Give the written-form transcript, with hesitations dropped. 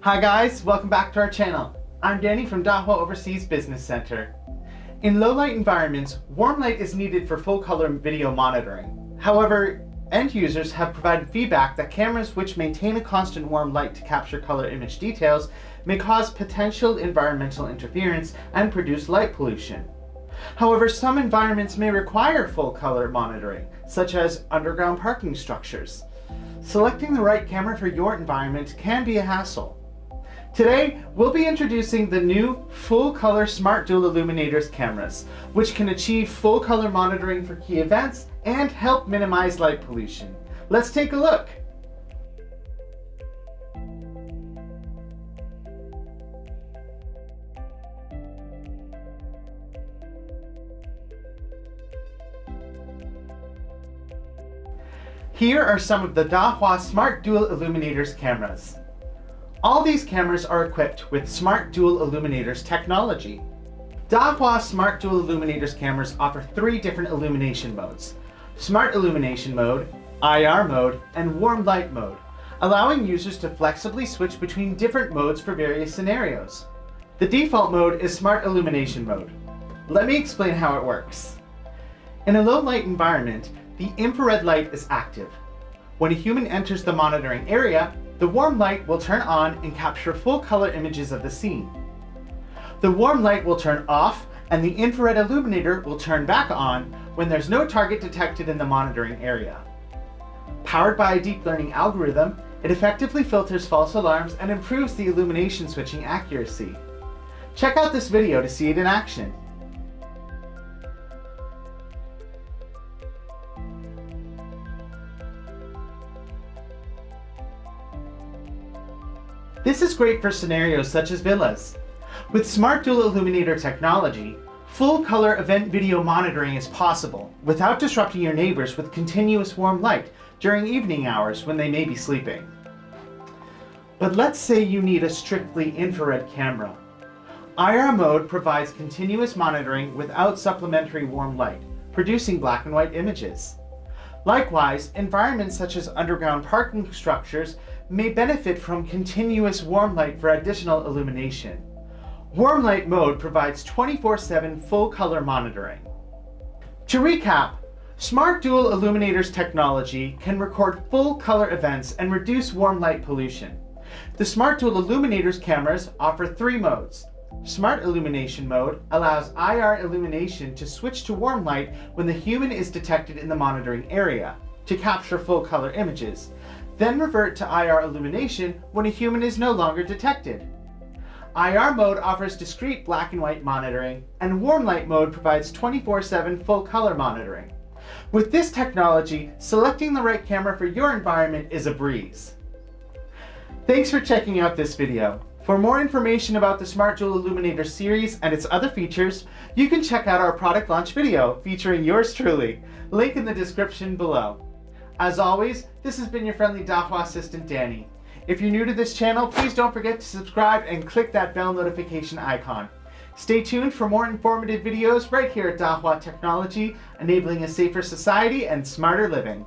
Hi guys, welcome back to our channel. I'm Danny from Dahua Overseas Business Center. In low light environments, warm light is needed for full color video monitoring. However, end users have provided feedback that cameras which maintain a constant warm light to capture color image details may cause potential environmental interference and produce light pollution. However, some environments may require full color monitoring, such as underground parking structures. Selecting the right camera for your environment can be a hassle. Today, we'll be introducing the new full-color Smart Dual Illuminators cameras, which can achieve full-color monitoring for key events and help minimize light pollution. Let's take a look. Here are some of the Dahua Smart Dual Illuminators cameras. All these cameras are equipped with Smart Dual Illuminators technology. Dahua Smart Dual Illuminators cameras offer 3 different illumination modes: Smart Illumination Mode, IR Mode, and Warm Light Mode, allowing users to flexibly switch between different modes for various scenarios. The default mode is Smart Illumination Mode. Let me explain how it works. In a low light environment, the infrared light is active. When a human enters the monitoring area, the warm light will turn on and capture full color images of the scene. The warm light will turn off and the infrared illuminator will turn back on when there's no target detected in the monitoring area. Powered by a deep learning algorithm, it effectively filters false alarms and improves the illumination switching accuracy. Check out this video to see it in action. This is great for scenarios such as villas. With Smart Dual Illuminator technology, full color event video monitoring is possible without disrupting your neighbors with continuous warm light during evening hours when they may be sleeping. But let's say you need a strictly infrared camera. IR mode provides continuous monitoring without supplementary warm light, producing black and white images. Likewise, environments such as underground parking structures may benefit from continuous warm light for additional illumination. Warm light mode provides 24/7 full color monitoring. To recap, Smart Dual Illuminators technology can record full color events and reduce warm light pollution. The Smart Dual Illuminators cameras offer 3 modes. Smart Illumination Mode allows IR illumination to switch to warm light when the human is detected in the monitoring area to capture full color images, then revert to IR illumination when a human is no longer detected. IR mode offers discrete black and white monitoring, and warm light mode provides 24/7 full color monitoring. With this technology, selecting the right camera for your environment is a breeze. Thanks for checking out this video. For more information about the Smart Dual Illuminator series and its other features, you can check out our product launch video featuring yours truly. Link in the description below. As always, this has been your friendly Dahua assistant, Danny. If you're new to this channel, please don't forget to subscribe and click that bell notification icon. Stay tuned for more informative videos right here at Dahua Technology, enabling a safer society and smarter living.